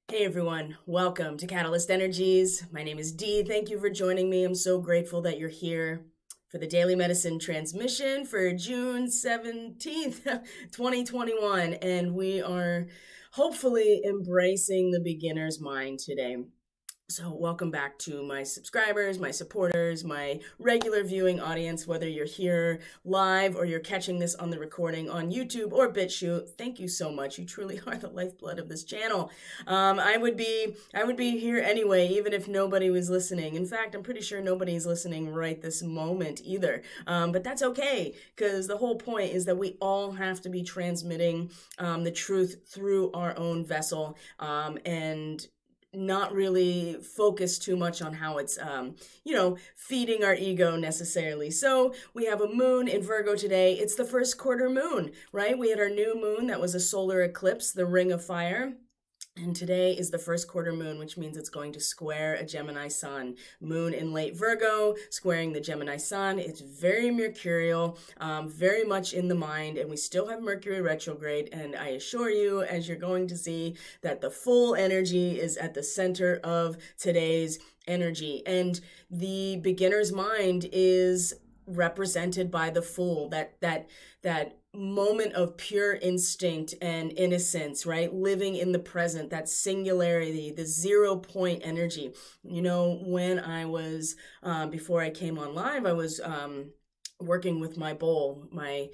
Hey everyone, welcome to Catalyst Energies. My name is Dee. Thank you for joining me. I'm so grateful that you're here for the Daily Medicine transmission for June 17th, 2021. And we are hopefully embracing the beginner's mind today. So welcome back to my subscribers, my supporters, my regular viewing audience, whether you're here live or you're catching this on the recording on YouTube or BitChute. Thank you so much. You truly are the lifeblood of this channel. I would be here anyway, even if nobody was listening. In fact, I'm pretty sure nobody's listening right this moment either. But that's okay, because the whole point is that we all have to be transmitting the truth through our own vessel, and not really focus too much on how it's, feeding our ego necessarily. So we have a moon in Virgo today. It's the first quarter moon, right? We had our new moon that was a solar eclipse, the Ring of Fire. And today is the first quarter moon, which means it's going to square a Gemini sun. Moon in late Virgo, squaring the Gemini sun. It's very mercurial, very much in the mind, and we still have Mercury retrograde. And I assure you, as you're going to see, that the full energy is at the center of today's energy. And the beginner's mind is represented by the Fool, that moment of pure instinct and innocence, right? Living in the present, that singularity, the 0 point energy. When I was, before I came on live, I was working with my bowl, my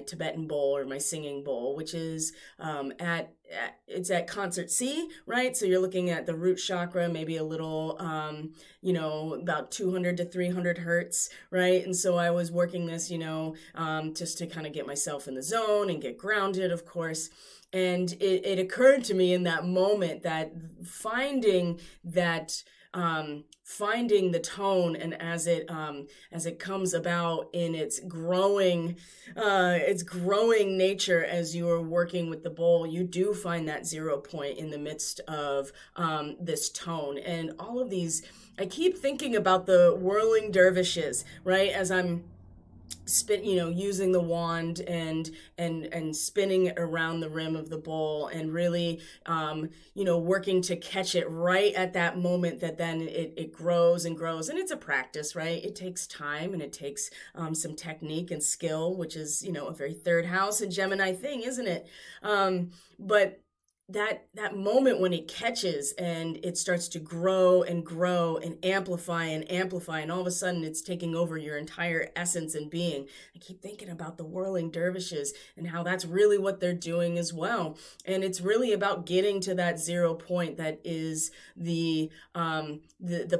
Tibetan bowl, or my singing bowl, which is it's at concert C, right? So you're looking at the root chakra, maybe a little, about 200 to 300 hertz, right? And so I was working this, just to kind of get myself in the zone and get grounded, of course. And it occurred to me in that moment that finding the tone, and as it comes about in its growing nature, as you are working with the bowl, you do find that 0 point in the midst of this tone. And all of these, I keep thinking about the whirling dervishes, right? As I'm using the wand and spinning it around the rim of the bowl, and really, working to catch it right at that moment, that then it grows and grows. And it's a practice, right? It takes time, and it takes some technique and skill, which is, a very third house and Gemini thing, isn't it? But that moment when it catches and it starts to grow and grow and amplify, and all of a sudden it's taking over your entire essence and being. I keep thinking about the whirling dervishes and how that's really what they're doing as well. And it's really about getting to that 0 point that is the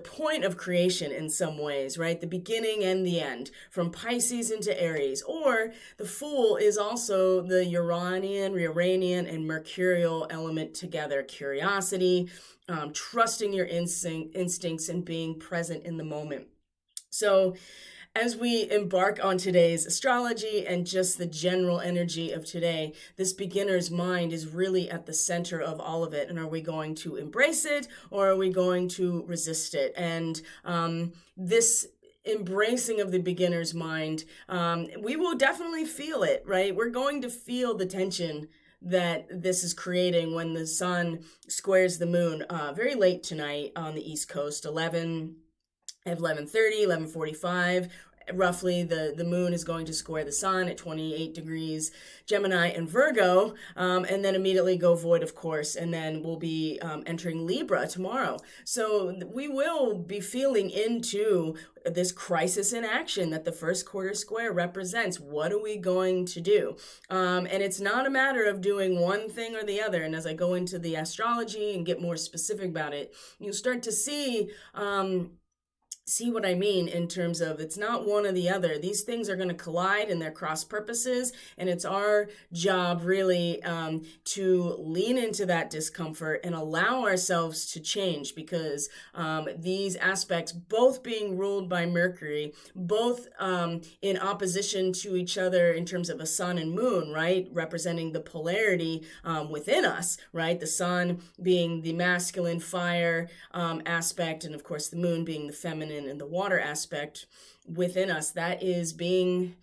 point of creation in some ways, right? The beginning and the end, from Pisces into Aries. Or the Fool is also the Uranian, and Mercurial element together. Curiosity, trusting your instincts, and being present in the moment. So as we embark on today's astrology and just the general energy of today, this beginner's mind is really at the center of all of it. And are we going to embrace it, or are we going to resist it? And this embracing of the beginner's mind, we will definitely feel it, right? We're going to feel the tension that this is creating when the sun squares the moon very late tonight on the East Coast, 11:30, 11:45. Roughly, the moon is going to square the sun at 28 degrees Gemini and Virgo, and then immediately go void, of course, and then we'll be entering Libra tomorrow. So we will be feeling into this crisis in action that the first quarter square represents. What are we going to do? And it's not a matter of doing one thing or the other. And as I go into the astrology and get more specific about it, you'll start to see what I mean, in terms of it's not one or the other. These things are going to collide in their cross purposes, and it's our job really to lean into that discomfort and allow ourselves to change, because these aspects, both being ruled by Mercury, both in opposition to each other in terms of a sun and moon, right, representing the polarity within us, right, the sun being the masculine fire aspect, and of course the moon being the feminine and the water aspect within us. That is being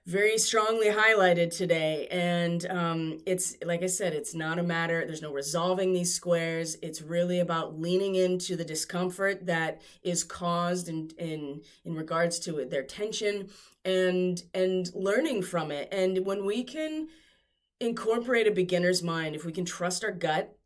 very strongly highlighted today. And it's, like I said, it's not a matter, there's no resolving these squares. It's really about leaning into the discomfort that is caused in regards to their tension, and learning from it. And when we can incorporate a beginner's mind, if we can trust our gut,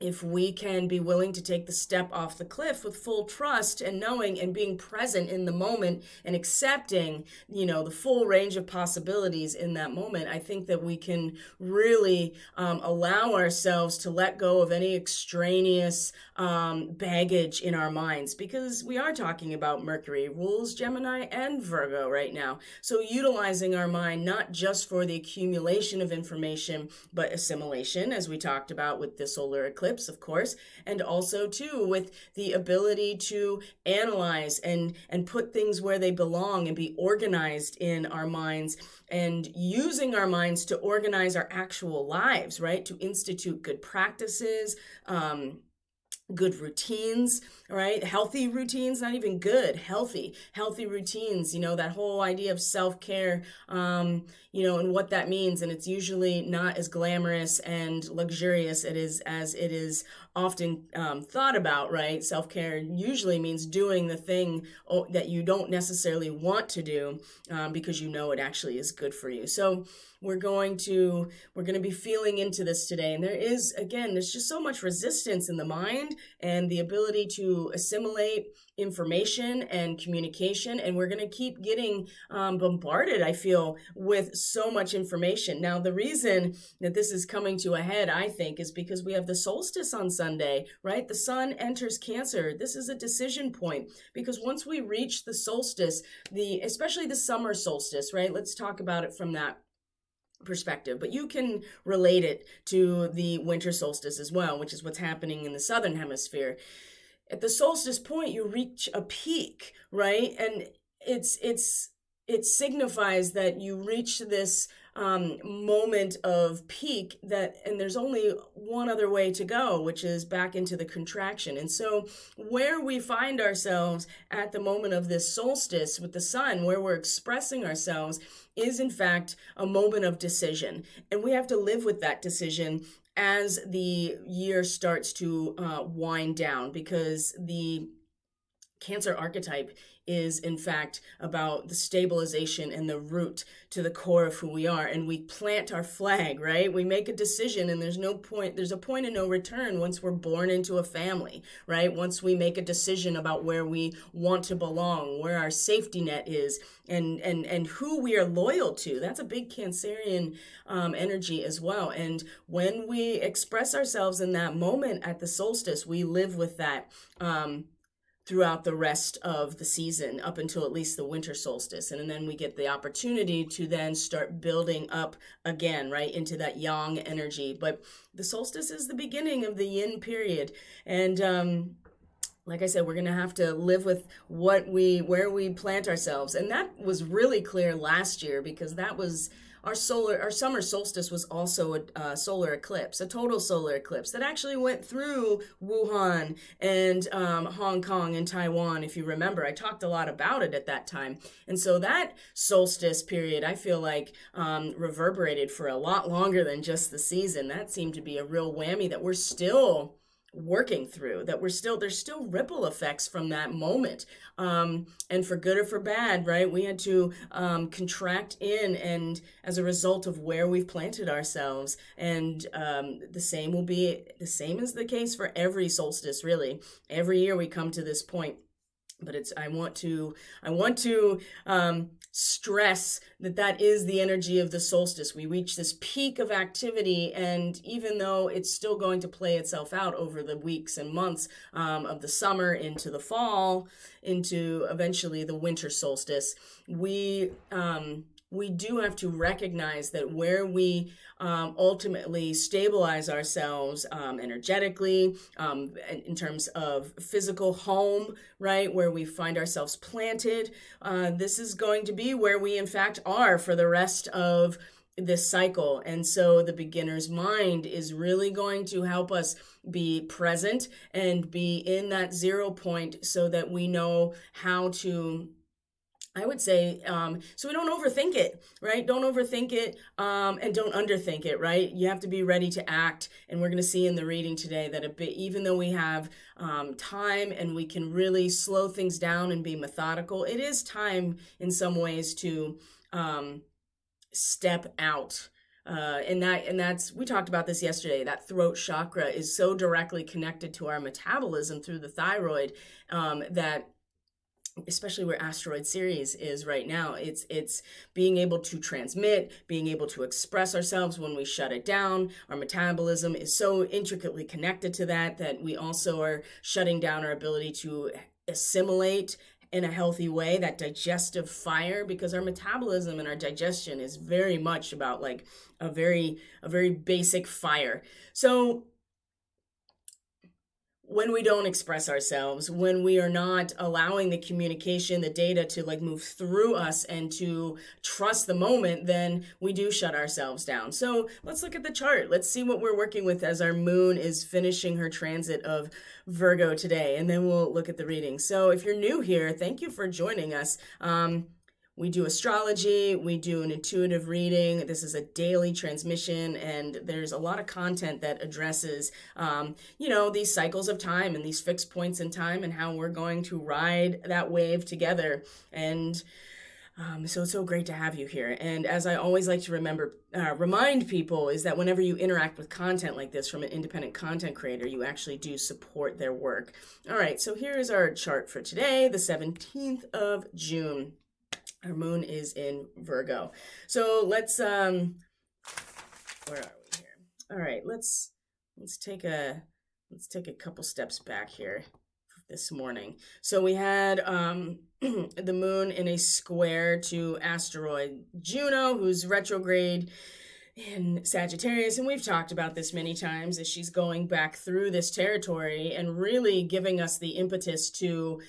if we can be willing to take the step off the cliff with full trust and knowing and being present in the moment and accepting, the full range of possibilities in that moment, I think that we can really allow ourselves to let go of any extraneous baggage in our minds, because we are talking about Mercury rules Gemini and Virgo right now. So utilizing our mind, not just for the accumulation of information, but assimilation, as we talked about with the solar eclipse, of course, and also too with the ability to analyze and put things where they belong and be organized in our minds, and using our minds to organize our actual lives, right? To institute good practices, good routines, right? Healthy routines, not even good, healthy routines, that whole idea of self-care, and what that means. And it's usually not as glamorous and luxurious as it is often thought about, right? Self-care usually means doing the thing that you don't necessarily want to do because it actually is good for you. So we're going to be feeling into this today. And there's just so much resistance in the mind and the ability to assimilate information and communication. And we're going to keep getting bombarded, I feel, with so much information. Now, the reason that this is coming to a head, I think, is because we have the solstice on Sunday, right? The sun enters Cancer. This is a decision point, because once we reach the solstice, especially the summer solstice, right? Let's talk about it from that perspective, but you can relate it to the winter solstice as well, which is what's happening in the southern hemisphere. At the solstice point, you reach a peak, right? And it signifies that you reach this moment of peak, and there's only one other way to go, which is back into the contraction. And so where we find ourselves at the moment of this solstice with the sun, where we're expressing ourselves, is in fact a moment of decision. And we have to live with that decision as the year starts to wind down, because the Cancer archetype is in fact about the stabilization and the root to the core of who we are. And we plant our flag, right? We make a decision, and there's a point of no return once we're born into a family, right? Once we make a decision about where we want to belong, where our safety net is, and who we are loyal to. That's a big Cancerian energy as well. And when we express ourselves in that moment at the solstice, we live with that throughout the rest of the season, up until at least the winter solstice. And then we get the opportunity to then start building up again, right, into that yang energy. But the solstice is the beginning of the yin period. And like I said, we're going to have to live with where we plant ourselves. And that was really clear last year, because that was our summer solstice was also a solar eclipse, a total solar eclipse that actually went through Wuhan and Hong Kong and Taiwan. If you remember, I talked a lot about it at that time. And so that solstice period, I feel like, reverberated for a lot longer than just the season. That seemed to be a real whammy that we're still working through, that there's still ripple effects from that moment, and for good or for bad, right? We had to contract in, and as a result of where we've planted ourselves. And the same is the case for every solstice, really. Every year we come to this point. But I want to stress that is the energy of the solstice. We reach this peak of activity, and even though it's still going to play itself out over the weeks and months of the summer into the fall, into eventually the winter solstice, we do have to recognize that where we ultimately stabilize ourselves energetically, in terms of physical home, right, where we find ourselves planted, this is going to be where we in fact are for the rest of this cycle. And so the beginner's mind is really going to help us be present and be in that 0 point, so that we know how to I would say, so we don't overthink it, right? Don't overthink it, and don't underthink it, right? You have to be ready to act. And we're going to see in the reading today that even though we have time and we can really slow things down and be methodical, it is time in some ways to step out. And we talked about this yesterday. That throat chakra is so directly connected to our metabolism through the thyroid, that especially where asteroid Ceres is right now, it's being able to transmit, being able to express ourselves when we shut it down. Our metabolism is so intricately connected to that we also are shutting down our ability to assimilate in a healthy way, that digestive fire, because our metabolism and our digestion is very much about like a very basic fire. So when we don't express ourselves, when we are not allowing the communication, the data to like move through us and to trust the moment, then we do shut ourselves down. So let's look at the chart. Let's see what we're working with as our moon is finishing her transit of Virgo today, and then we'll look at the reading. So if you're new here, thank you for joining us. We do astrology, we do an intuitive reading. This is a daily transmission, and there's a lot of content that addresses, these cycles of time and these fixed points in time and how we're going to ride that wave together. And so it's so great to have you here. And as I always like to remind people, is that whenever you interact with content like this from an independent content creator, you actually do support their work. All right, so here is our chart for today, the 17th of June. Our moon is in Virgo. So let's, where are we here? All right, let's take a couple steps back here this morning. So we had the moon in a square to asteroid Juno, who's retrograde in Sagittarius, and we've talked about this many times, as she's going back through this territory and really giving us the impetus to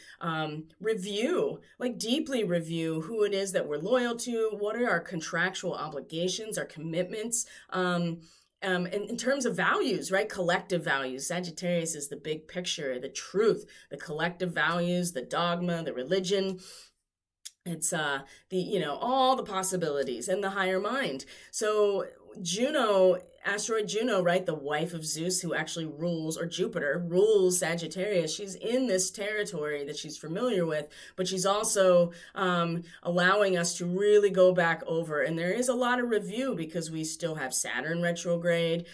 deeply review who it is that we're loyal to, what are our contractual obligations, our commitments, in terms of values, right? Collective values. Sagittarius is the big picture, the truth, the collective values, the dogma, the religion. It's all the possibilities and the higher mind. So Juno, asteroid Juno, right, the wife of Zeus, who actually rules, or Jupiter rules Sagittarius. She's in this territory that she's familiar with, but she's also allowing us to really go back over. And there is a lot of review because we still have Saturn retrograde.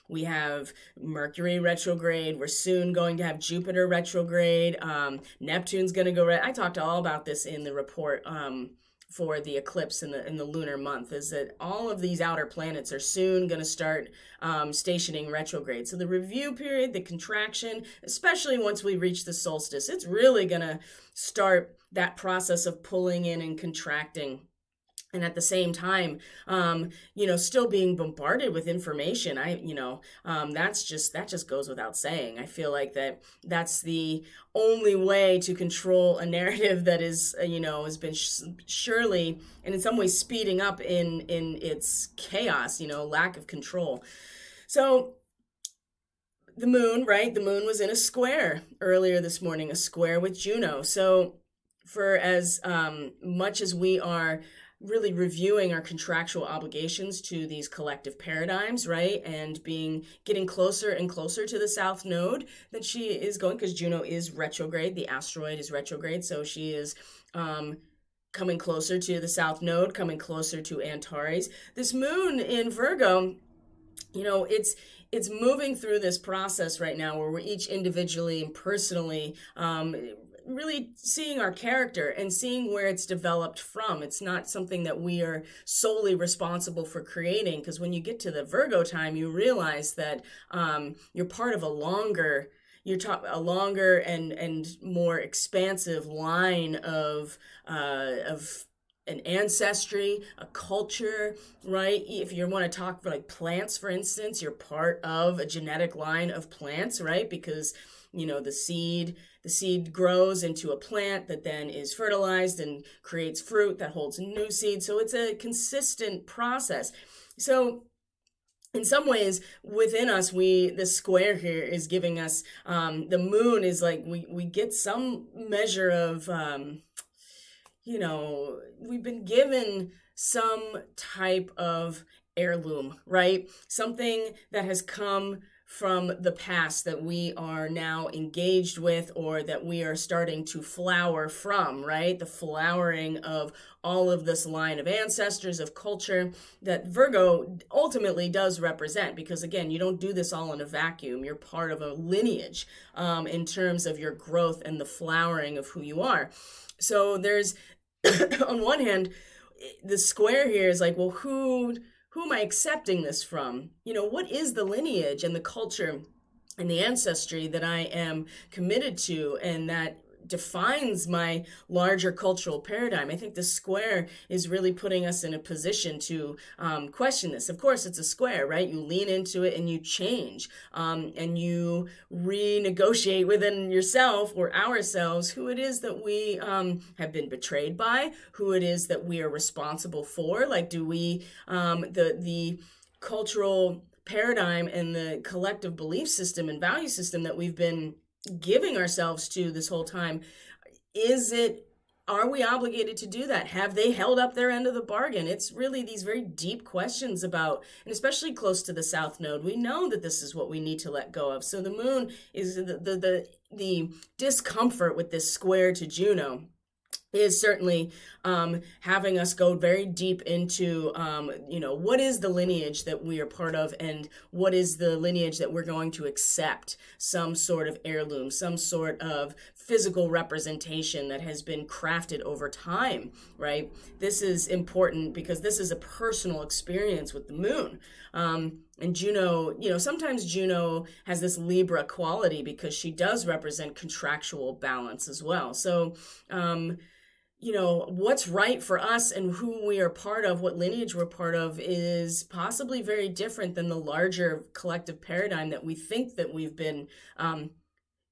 We have Mercury retrograde. We're soon going to have Jupiter retrograde. Neptune's going to go I talked all about this in the report for the eclipse in the lunar month, is that all of these outer planets are soon going to start stationing retrograde. So the review period, the contraction, especially once we reach the solstice, it's really going to start that process of pulling in and contracting. And at the same time, still being bombarded with information. That just goes without saying. I feel like that's the only way to control a narrative that is, has been surely, and in some ways speeding up in its chaos, lack of control. So the moon, right? The moon was in a square earlier this morning, a square with Juno. So for as much as we are really reviewing our contractual obligations to these collective paradigms, right? And getting closer and closer to the South Node that she is going, because Juno is retrograde, the asteroid is retrograde. So she is coming closer to the South Node, coming closer to Antares. This moon in Virgo, it's moving through this process right now where we're each individually and personally really seeing our character and seeing where it's developed from. It's not something that we are solely responsible for creating, because when you get to the Virgo time, you realize that you're part of a longer and more expansive line of an ancestry, a culture, right? If you want to talk for like plants, for instance, you're part of a genetic line of plants, right? Because the seed grows into a plant that then is fertilized and creates fruit that holds a new seed. So it's a consistent process. So in some ways within us, this square here is giving us, the moon is like, we get some measure of, we've been given some type of heirloom, right? Something that has come from the past that we are now engaged with, or that we are starting to flower from, right? The flowering of all of this line of ancestors, of culture that Virgo ultimately does represent, because again, you don't do this all in a vacuum. You're part of a lineage in terms of your growth and the flowering of who you are. So there's, on one hand, the square here is like, well, who am I accepting this from? What is the lineage and the culture and the ancestry that I am committed to, and that defines my larger cultural paradigm? I think the square is really putting us in a position to question this. Of course, it's a square, right? You lean into it and you change, and you renegotiate within yourself or ourselves who it is that we have been betrayed by, who it is that we are responsible for. Like, do we, the cultural paradigm and the collective belief system and value system that we've been giving ourselves to this whole time, are we obligated to do that? Have they held up their end of the bargain? It's really these very deep questions about, and especially close to the South Node, we know that this is what we need to let go of. So the moon is the discomfort with this square to Juno is certainly having us go very deep into, what is the lineage that we are part of, and what is the lineage that we're going to accept, some sort of heirloom, some sort of physical representation that has been crafted over time, right? This is important because this is a personal experience with the moon. And Juno, sometimes Juno has this Libra quality because she does represent contractual balance as well. So, what's right for us and who we are part of, what lineage we're part of, is possibly very different than the larger collective paradigm that we think that we've been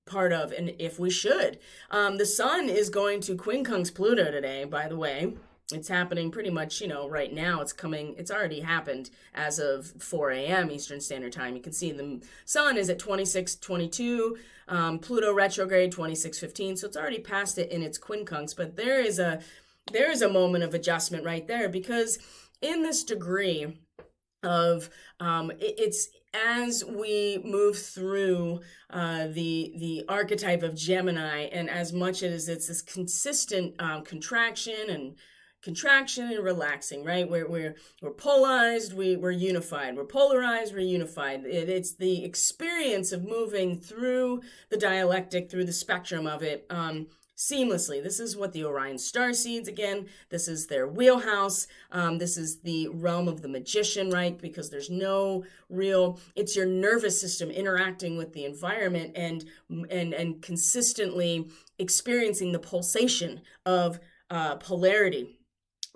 part of, and if we should. The sun is going to quincunx Pluto today, by the way. It's happening pretty much, right now. It's already happened as of 4 a.m. Eastern Standard Time. You can see the sun is at 26:22, Pluto retrograde 26:15, so it's already past it in its quincunx. But there is a moment of adjustment right there, because in this degree of it's as we move through the archetype of Gemini, and as much as it's this consistent contraction and relaxing, right? We're polarized, we're unified. We're polarized, we're unified. It's the experience of moving through the dialectic, through the spectrum of it, seamlessly. This is what the Orion starseeds, again, this is their wheelhouse. This is the realm of the magician, right? Because there's no it's your nervous system interacting with the environment and consistently experiencing the pulsation of polarity.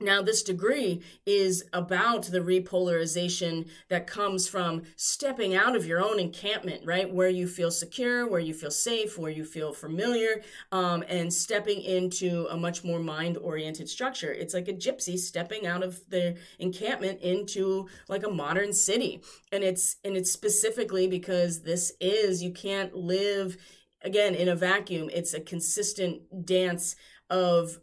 Now, this degree is about the repolarization that comes from stepping out of your own encampment, right? Where you feel secure, where you feel safe, where you feel familiar, and stepping into a much more mind-oriented structure. It's like a gypsy stepping out of the encampment into like a modern city. And it's specifically because you can't live, again, in a vacuum. It's a consistent dance of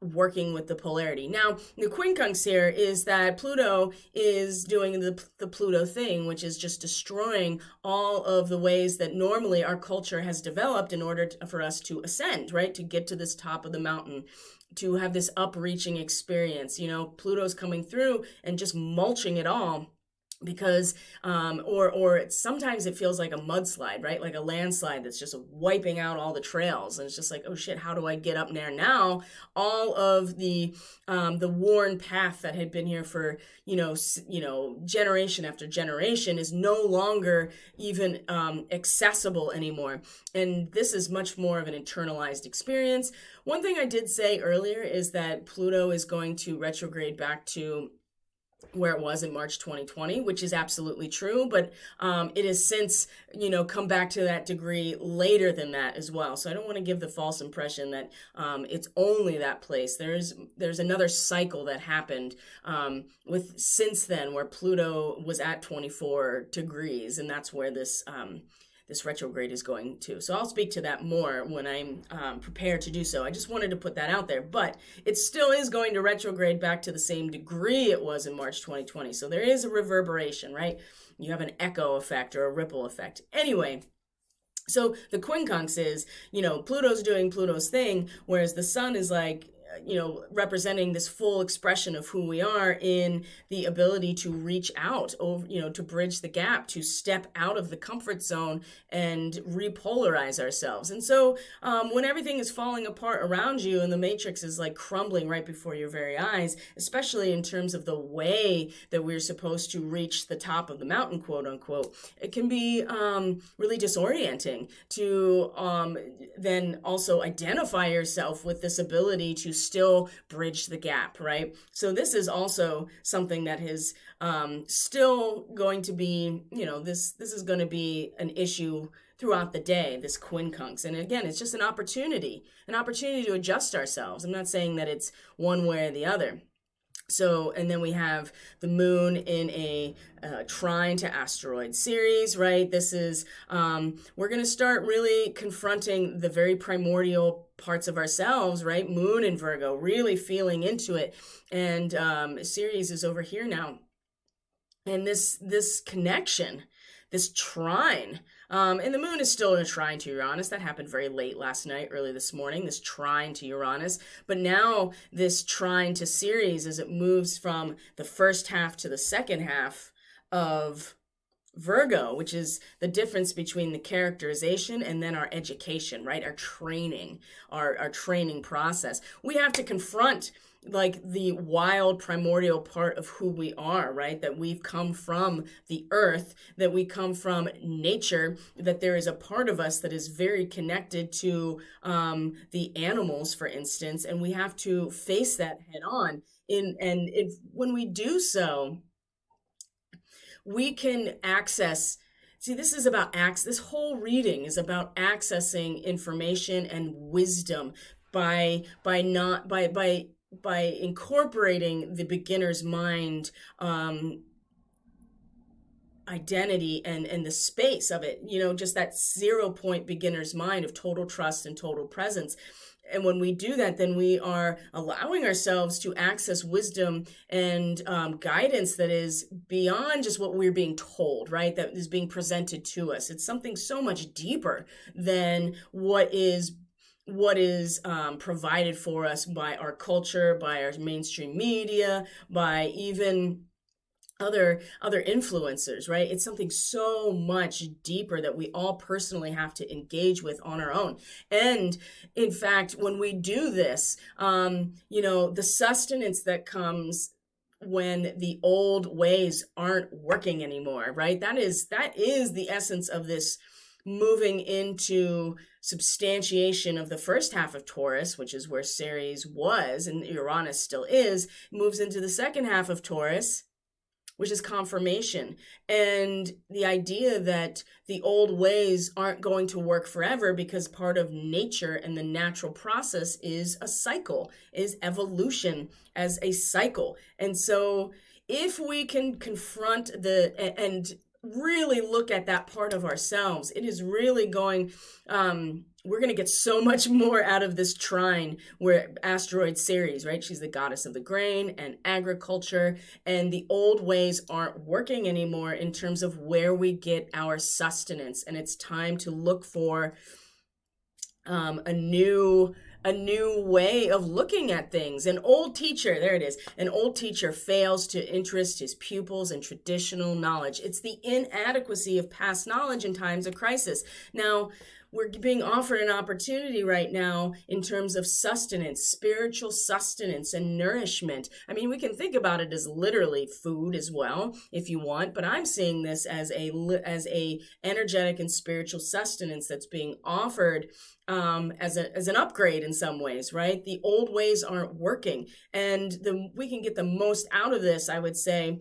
working with the polarity. Now, the quincunx here is that Pluto is doing the Pluto thing, which is just destroying all of the ways that normally our culture has developed in order for us to ascend, right? To get to this top of the mountain, to have this upreaching experience. Pluto's coming through and just mulching it all. Because or sometimes it feels like a mudslide, right? Like a landslide that's just wiping out all the trails, and it's just like, oh shit, how do I get up there now? All of the worn path that had been here for generation after generation is no longer even accessible anymore, and this is much more of an internalized experience. One thing I did say earlier is that Pluto is going to retrograde back to where it was in March 2020, which is absolutely true, but it has since, come back to that degree later than that as well. So I don't want to give the false impression that it's only that place. There's another cycle that happened since then, where Pluto was at 24 degrees, and that's where this this retrograde is going to. So I'll speak to that more when I'm prepared to do so. I just wanted to put that out there, but it still is going to retrograde back to the same degree it was in March 2020. So there is a reverberation, right? You have an echo effect or a ripple effect. Anyway, so the quincunx is, Pluto's doing Pluto's thing, whereas the sun is like, representing this full expression of who we are in the ability to reach out, to bridge the gap, to step out of the comfort zone and repolarize ourselves. And so when everything is falling apart around you and the matrix is like crumbling right before your very eyes, especially in terms of the way that we're supposed to reach the top of the mountain, quote unquote, it can be really disorienting to then also identify yourself with this ability to still bridge the gap, right? So this is also something that is still going to be, this is going to be an issue throughout the day, this quincunx. And again, it's just an opportunity to adjust ourselves. I'm not saying that it's one way or the other. So, and then we have the moon in a trine to asteroid Ceres, right? This is, we're going to start really confronting the very primordial parts of ourselves, right? Moon in Virgo, really feeling into it. And Ceres is over here now. And this connection, this trine, and the moon is still in a trine to Uranus. That happened very late last night, early this morning, this trine to Uranus. But now this trine to Ceres, as it moves from the first half to the second half of Virgo, which is the difference between the characterization and then our education, right? Our training, our training process. We have to confront like the wild primordial part of who we are, right? That we've come from the earth, that we come from nature, that there is a part of us that is very connected to the animals, for instance, and we have to face that head on. When we do so, we can access. See, this is about this whole reading is about accessing information and wisdom by incorporating the beginner's mind identity and the space of it, just that 0 point beginner's mind of total trust and total presence. And when we do that, then we are allowing ourselves to access wisdom and guidance that is beyond just what we're being told, right? That is being presented to us. It's something so much deeper than what is provided for us by our culture, by our mainstream media, by even other influencers, right? It's something so much deeper that we all personally have to engage with on our own. And in fact, when we do this, the sustenance that comes when the old ways aren't working anymore, right? That is the essence of this moving into substantiation of the first half of Taurus, which is where Ceres was and Uranus still is, moves into the second half of Taurus, which is confirmation. And the idea that the old ways aren't going to work forever because part of nature and the natural process is a cycle, is evolution as a cycle. And so if we can confront and really look at that part of ourselves, it is really going, we're going to get so much more out of this trine where asteroid Ceres, right? She's the goddess of the grain and agriculture, and the old ways aren't working anymore in terms of where we get our sustenance. And it's time to look for a new way of looking at things. An old teacher fails to interest his pupils in traditional knowledge. It's the inadequacy of past knowledge in times of crisis. Now, we're being offered an opportunity right now in terms of sustenance, spiritual sustenance and nourishment. I mean, we can think about it as literally food as well, if you want, but I'm seeing this as a energetic and spiritual sustenance that's being offered as an upgrade in some ways, right? The old ways aren't working, and we can get the most out of this, I would say,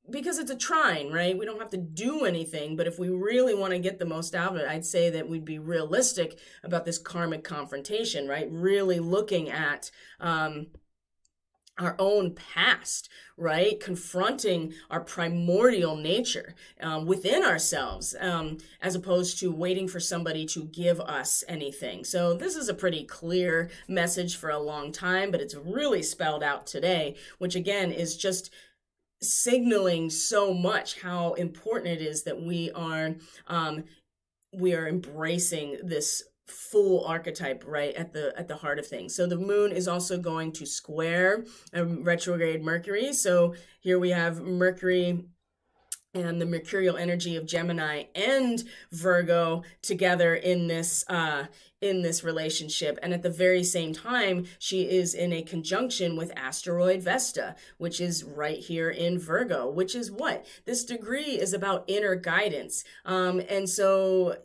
because it's a trine, right? We don't have to do anything, but if we really want to get the most out of it, I'd say that we'd be realistic about this karmic confrontation, right? Really looking at our own past, right? Confronting our primordial nature within ourselves, as opposed to waiting for somebody to give us anything. So this is a pretty clear message for a long time, but it's really spelled out today, which again is just signaling so much how important it is that we are embracing this full archetype right at the heart of things. So the moon is also going to square retrograde Mercury. So here we have Mercury and the mercurial energy of Gemini and Virgo together in this relationship. And at the very same time, she is in a conjunction with asteroid Vesta, which is right here in Virgo, which is what? This degree is about inner guidance. And so,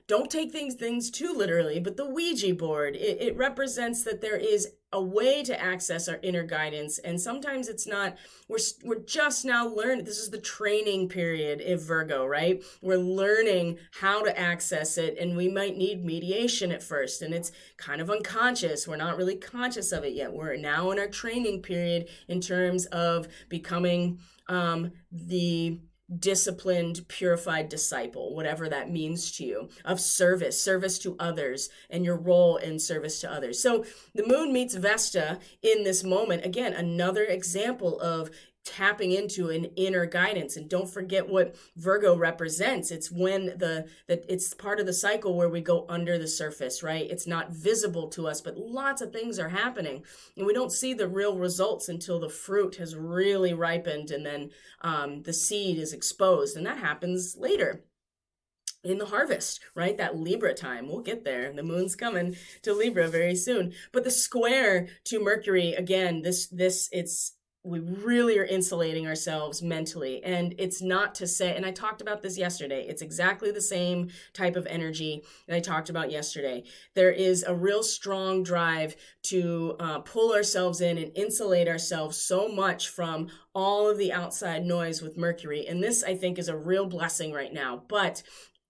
don't take things too literally, but the Ouija board, it represents that there is a way to access our inner guidance. And sometimes it's not, we're just now learning. This is the training period of Virgo, right? We're learning how to access it, and we might need mediation at first. And it's kind of unconscious. We're not really conscious of it yet. We're now in our training period in terms of becoming the disciplined, purified disciple, whatever that means to you, of service to others, and your role in service to others. So the moon meets Vesta in this moment. Again, another example of tapping into an inner guidance. And don't forget what Virgo represents. It's when it's part of the cycle where we go under the surface, right? It's not visible to us, but lots of things are happening. And we don't see the real results until the fruit has really ripened, and then the seed is exposed. And that happens later in the harvest, right? That Libra time. We'll get there. The moon's coming to Libra very soon. But the square to Mercury, again, we really are insulating ourselves mentally. And it's not to say, and I talked about this yesterday, it's exactly the same type of energy that I talked about yesterday. There is a real strong drive to pull ourselves in and insulate ourselves so much from all of the outside noise with Mercury. And this, I think, is a real blessing right now. But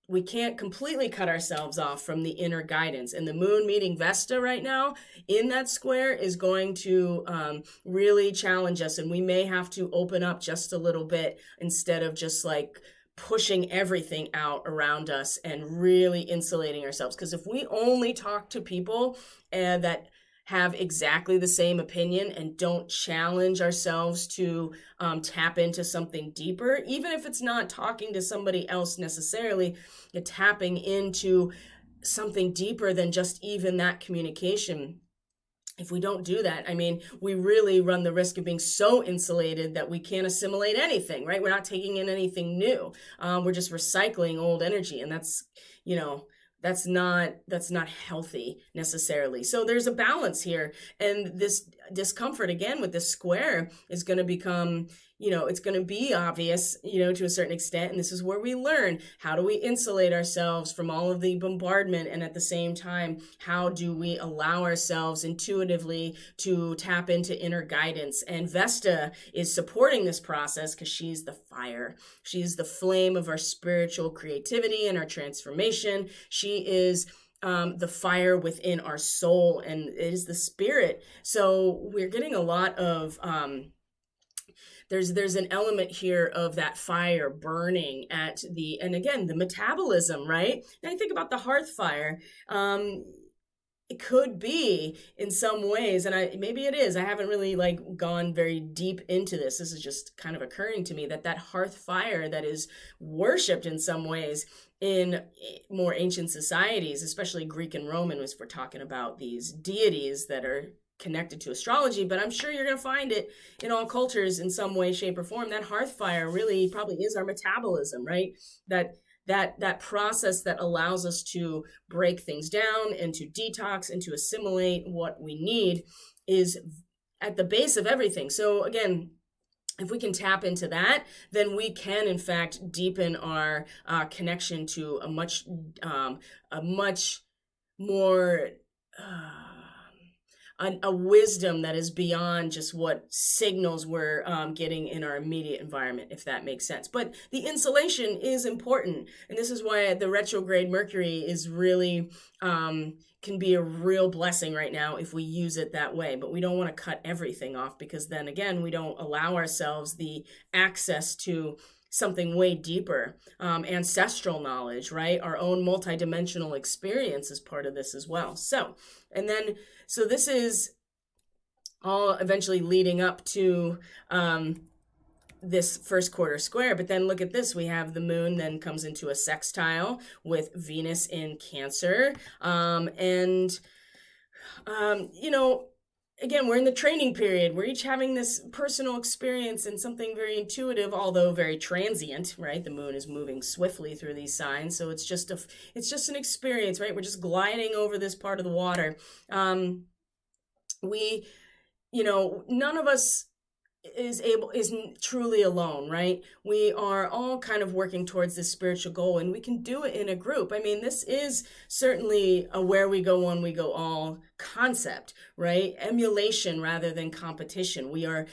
we can't completely cut ourselves off from the inner guidance. And the moon meeting Vesta right now in that square is going to really challenge us. And we may have to open up just a little bit instead of just like pushing everything out around us and really insulating ourselves. Because if we only talk to people that have exactly the same opinion and don't challenge ourselves to tap into something deeper, even if it's not talking to somebody else necessarily, tapping into something deeper than just even that communication. If we don't do that, I mean, we really run the risk of being so insulated that we can't assimilate anything, right? We're not taking in anything new. We're just recycling old energy, and that's not healthy necessarily. So there's a balance here. And this discomfort, again, with this square is going to become, it's going to be obvious, to a certain extent. And this is where we learn, how do we insulate ourselves from all of the bombardment? And at the same time, how do we allow ourselves intuitively to tap into inner guidance? And Vesta is supporting this process because she's the fire. She's the flame of our spiritual creativity and our transformation. She is the fire within our soul, and it is the spirit. So we're getting a lot of there's an element here of that fire burning at and again, the metabolism, right? And I think about the hearth fire. It could be in some ways, and maybe it is. I haven't really gone very deep into this. This is just kind of occurring to me that hearth fire that is worshipped in some ways in more ancient societies, especially Greek and Roman, as we're talking about these deities that are connected to astrology, but I'm sure you're going to find it in all cultures in some way, shape, or form. That hearth fire really probably is our metabolism, right? That process that allows us to break things down and to detox and to assimilate what we need is at the base of everything. So again, if we can tap into that, then we can, in fact, deepen our connection to a much more a wisdom that is beyond just what signals we're getting in our immediate environment, if that makes sense. But the insulation is important. And this is why the retrograde Mercury is really, can be a real blessing right now if we use it that way. But we don't want to cut everything off, because then again, we don't allow ourselves the access to something way deeper, ancestral knowledge, right? Our own multidimensional experience is part of this as well. So this is all eventually leading up to this first quarter square. But then look at this. We have the moon then comes into a sextile with Venus in Cancer. Again, we're in the training period. We're each having this personal experience and something very intuitive, although very transient, right? The moon is moving swiftly through these signs. So it's just an experience, right? We're just gliding over this part of the water. None of us is truly alone, right? We are all kind of working towards this spiritual goal, and we can do it in a group. I mean, this is certainly a where we go one, we go all concept, right? Emulation rather than competition. We are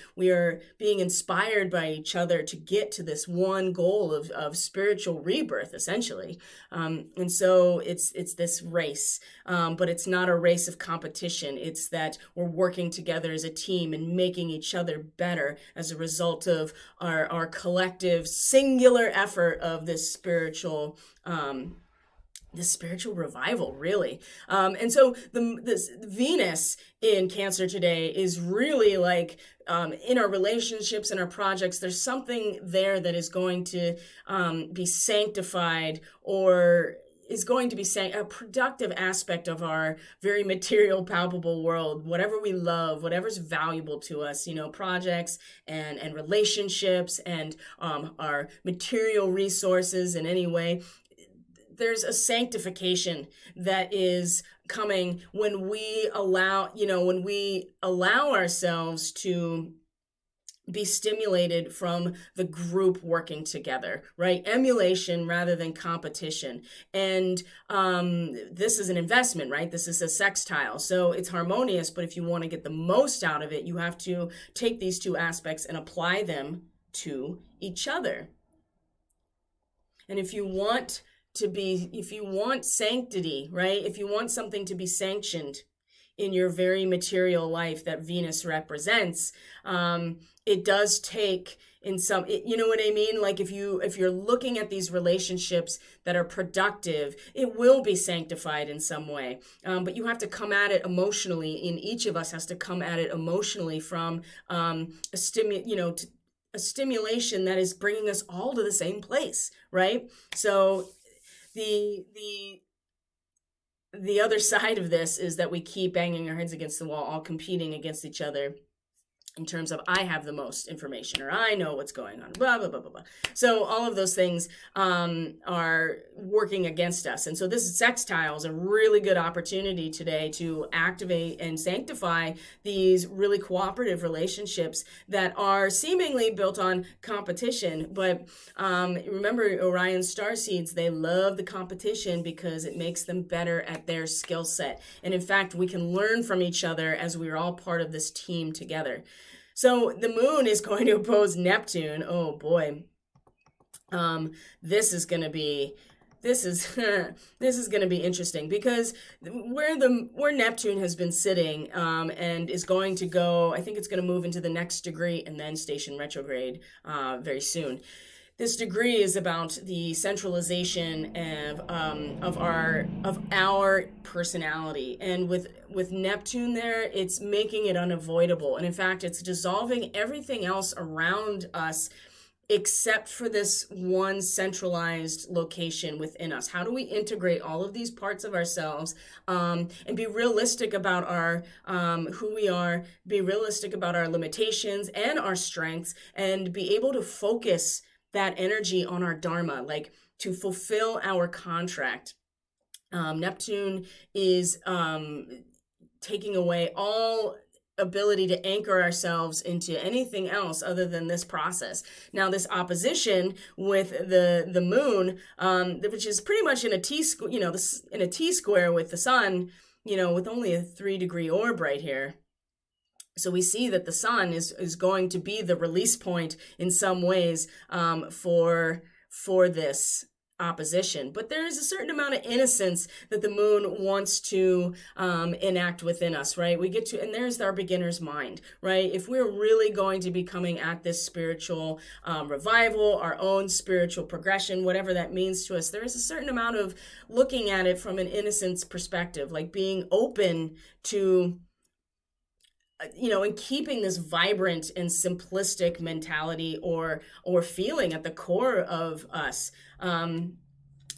being inspired by each other to get to this one goal of spiritual rebirth, essentially. And so it's this race, but it's not a race of competition. It's that we're working together as a team and making each other better as a result of our collective singular effort of this spiritual revival, really. And so this Venus in Cancer today is really like, in our relationships and our projects, there's something there that is going to be sanctified, or is going to be a productive aspect of our very material, palpable world. Whatever we love, whatever's valuable to us, projects and relationships and our material resources in any way. There's a sanctification that is coming when we allow ourselves to be stimulated from the group working together, right? Emulation rather than competition. And this is an investment, right? This is a sextile. So it's harmonious, but if you want to get the most out of it, you have to take these two aspects and apply them to each other. And if you want sanctity, right? If you want something to be sanctioned in your very material life that Venus represents, it does take you know what I mean? Like if you're looking at these relationships that are productive, it will be sanctified in some way. But you have to come at it emotionally, and each of us has to come at it emotionally from a stimulation that is bringing us all to the same place, right? So the other side of this is that we keep banging our heads against the wall, all competing against each other in terms of I have the most information, or I know what's going on, blah, blah, blah, blah, blah. So all of those things are working against us. And so this sextile is a really good opportunity today to activate and sanctify these really cooperative relationships that are seemingly built on competition. But remember, Orion starseeds, they love the competition because it makes them better at their skill set. And in fact, we can learn from each other as we're all part of this team together. So the moon is going to oppose Neptune. Oh boy. This is going to be interesting, because where Neptune has been sitting and is going to go, I think it's going to move into the next degree and then station retrograde very soon. This degree is about the centralization of our personality, and with Neptune there, it's making it unavoidable, and in fact, it's dissolving everything else around us except for this one centralized location within us. How do we integrate all of these parts of ourselves and be realistic about our who we are, be realistic about our limitations and our strengths, and be able to focus that energy on our dharma, like to fulfill our contract. Neptune is taking away all ability to anchor ourselves into anything else other than this process. Now, this opposition with the moon, which is pretty much in a T square with the sun, with only a 3-degree orb right here. So we see that the sun is going to be the release point in some ways for this opposition. But there is a certain amount of innocence that the moon wants to enact within us, right? We get to, and there's our beginner's mind, right? If we're really going to be coming at this spiritual revival, our own spiritual progression, whatever that means to us, there is a certain amount of looking at it from an innocence perspective, like being open to and keeping this vibrant and simplistic mentality or feeling at the core of us,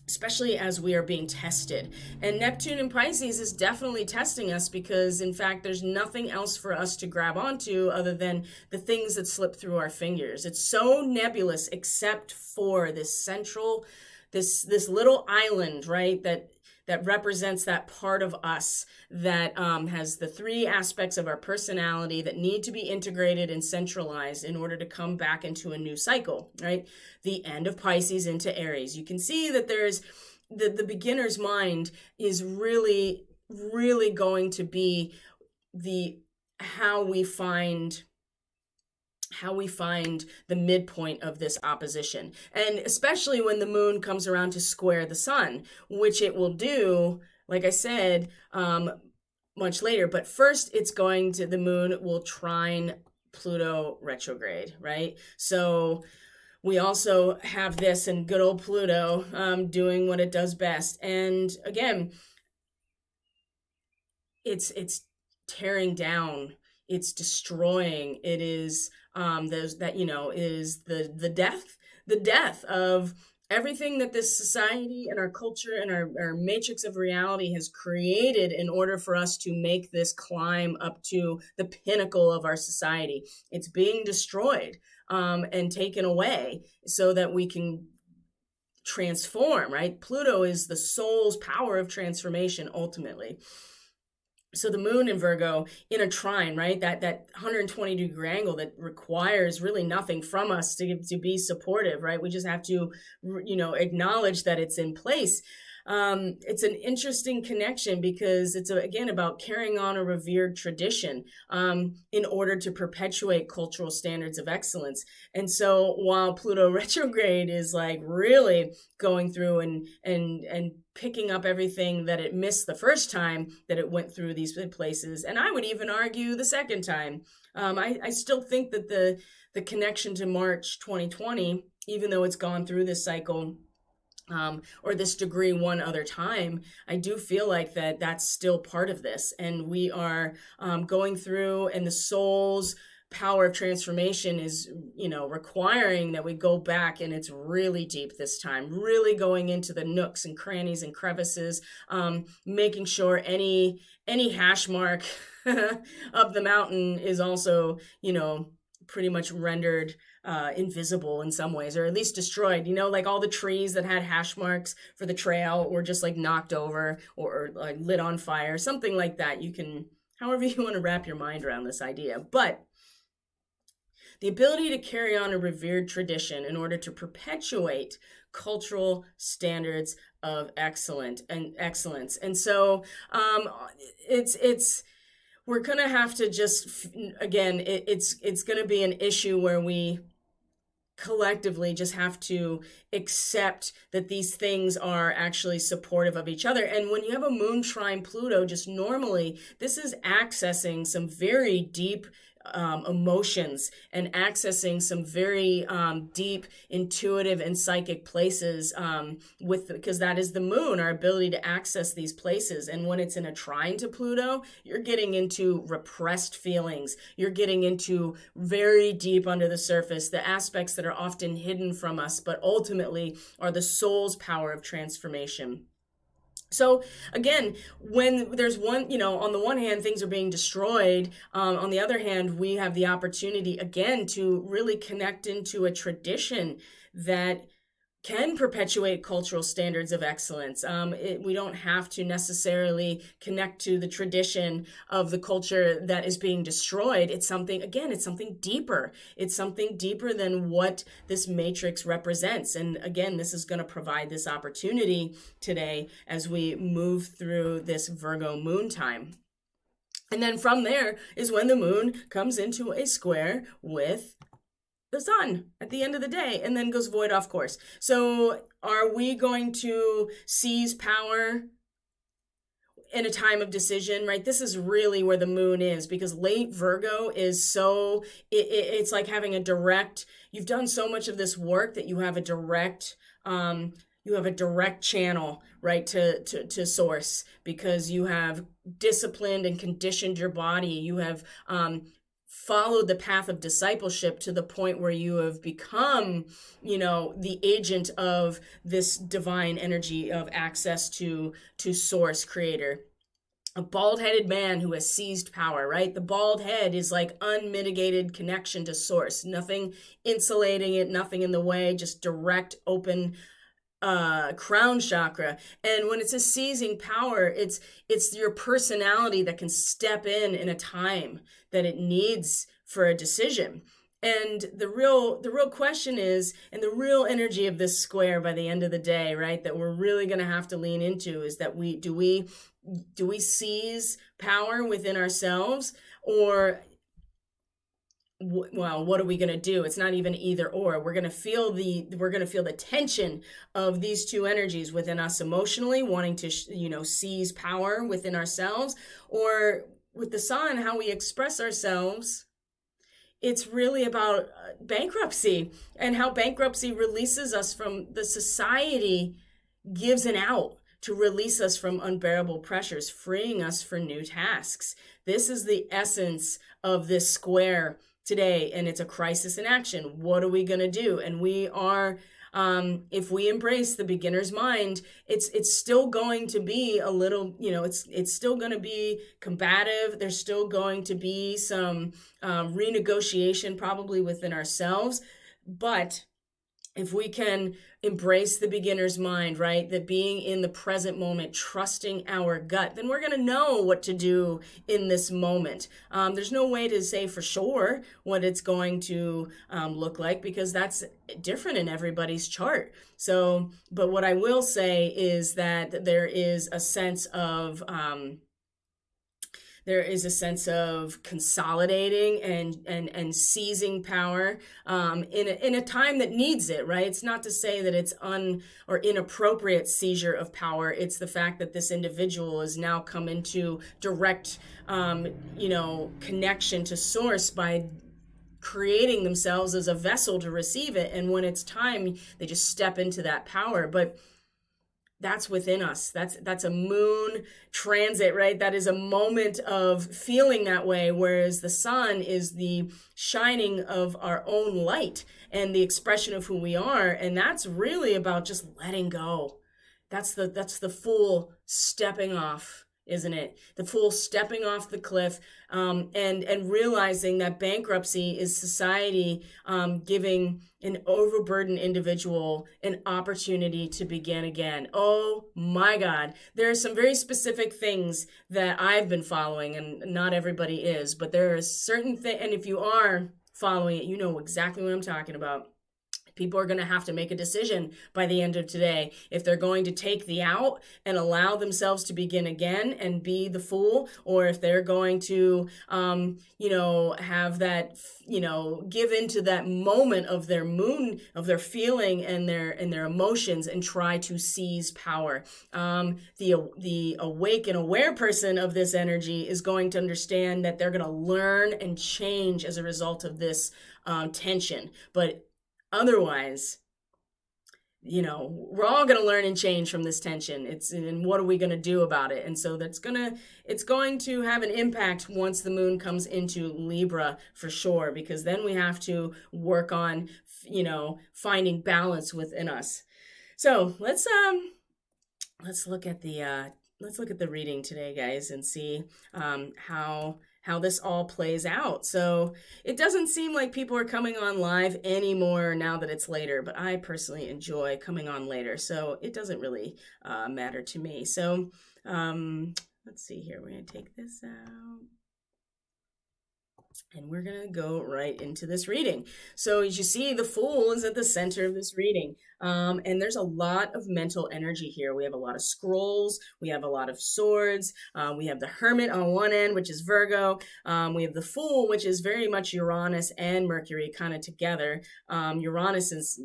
especially as we are being tested. And Neptune in Pisces is definitely testing us because, in fact, there's nothing else for us to grab onto other than the things that slip through our fingers. It's so nebulous except for this central, this little island, right, that represents that part of us that has the 3 aspects of our personality that need to be integrated and centralized in order to come back into a new cycle, right? The end of Pisces into Aries. You can see that there's the beginner's mind is really, really going to be how we find the midpoint of this opposition. And especially when the moon comes around to square the sun, which it will do, like I said, much later. But first, the moon will trine Pluto retrograde, right? So we also have this and good old Pluto doing what it does best. And again, it's tearing down, it's destroying, it is is the death of everything that this society and our culture and our matrix of reality has created in order for us to make this climb up to the pinnacle of our society. It's being destroyed and taken away so that we can transform, right? Pluto is the soul's power of transformation ultimately. So the moon in Virgo in a trine, right? That 120-degree angle that requires really nothing from us to be supportive, right? We just have to, acknowledge that it's in place. It's an interesting connection because it's again about carrying on a revered tradition in order to perpetuate cultural standards of excellence. And so while Pluto retrograde is like really going through and picking up everything that it missed the first time that it went through these places, and I would even argue the second time, I still think that the connection to March 2020, even though it's gone through this cycle or this degree one other time, I do feel like that's still part of this. And we are going through, and the soul's power of transformation is, requiring that we go back, and it's really deep this time, really going into the nooks and crannies and crevices, making sure any hash mark of the mountain is also, pretty much rendered invisible in some ways, or at least destroyed. Like all the trees that had hash marks for the trail were just like knocked over or like lit on fire, something like that. You can, however you want to wrap your mind around this idea. But the ability to carry on a revered tradition in order to perpetuate cultural standards of excellence. And so we're going to have to just, again, it's going to be an issue where we collectively just have to accept that these things are actually supportive of each other. And when you have a moon trine Pluto, just normally, this is accessing some very deep emotions and accessing some very deep intuitive and psychic places because that is the moon, our ability to access these places. And when it's in a trine to Pluto, you're getting into repressed feelings, you're getting into very deep under the surface, the aspects that are often hidden from us but ultimately are the soul's power of transformation. So again, when there's one, on the one hand, things are being destroyed. On the other hand, we have the opportunity again to really connect into a tradition that can perpetuate cultural standards of excellence. We don't have to necessarily connect to the tradition of the culture that is being destroyed. It's something, again, it's something deeper. It's something deeper than what this matrix represents. And again, this is going to provide this opportunity today as we move through this Virgo moon time. And then from there is when the moon comes into a square with the sun at the end of the day and then goes void off course. So are we going to seize power in a time of decision, right? This is really where the moon is, because late Virgo is so, it's like having a direct, you've done so much of this work that you have a direct, channel, right, to source, because you have disciplined and conditioned your body. You have followed the path of discipleship to the point where you have become, the agent of this divine energy of access to source, creator. A bald-headed man who has seized power, right? The bald head is like unmitigated connection to source, nothing insulating it, nothing in the way, just direct, open crown chakra. And when it's a seizing power, it's your personality that can step in a time that it needs for a decision. And the real question is, and the real energy of this square by the end of the day, right, that we're really going to have to lean into, is that do we seize power within ourselves, or well, what are we going to do? It's not even either or. We're going to feel the tension of these two energies within us emotionally, wanting to seize power within ourselves, or with the sun, how we express ourselves. It's really about bankruptcy, and how bankruptcy releases us from the society, gives an out to release us from unbearable pressures, freeing us for new tasks. This is the essence of this square today, and it's a crisis in action. What are we going to do? And we are, if we embrace the beginner's mind, it's still going to be a little, it's still going to be combative. There's still going to be some renegotiation probably within ourselves. But if we can embrace the beginner's mind, right, that being in the present moment, trusting our gut, then we're going to know what to do in this moment. There's no way to say for sure what it's going to look like, because that's different in everybody's chart. So, but what I will say is that there is a sense of consolidating and seizing power in a time that needs it, right? It's not to say that it's or inappropriate seizure of power. It's the fact that this individual has now come into direct, connection to source by creating themselves as a vessel to receive it. And when it's time, they just step into that power. But that's within us. That's a moon transit, right? That is a moment of feeling that way, whereas the sun is the shining of our own light and the expression of who we are. And that's really about just letting go. That's the full stepping off, isn't it? The full stepping off the cliff, and realizing that bankruptcy is society giving an overburdened individual an opportunity to begin again. Oh my God. There are some very specific things that I've been following, and not everybody is, but there are certain things, and if you are following it, you know exactly what I'm talking about. People are going to have to make a decision by the end of today if they're going to take the out and allow themselves to begin again and be the fool, or if they're going to, have that, give into that moment of their moon, of their feeling and their emotions, and try to seize power. The awake and aware person of this energy is going to understand that they're going to learn and change as a result of this tension. But otherwise, we're all going to learn and change from this tension. And what are we going to do about it? And so it's going to have an impact once the moon comes into Libra, for sure, because then we have to work on, finding balance within us. So let's look at the reading today, guys, and see how this all plays out. So it doesn't seem like people are coming on live anymore now that it's later, but I personally enjoy coming on later, so it doesn't really matter to me. So let's see here. We're going to take this out. And we're going to go right into this reading. So as you see, the Fool is at the center of this reading. And there's a lot of mental energy here. We have a lot of scrolls. We have a lot of swords. We have the Hermit on one end, which is Virgo. We have the Fool, which is very much Uranus and Mercury kind of together. Uranus is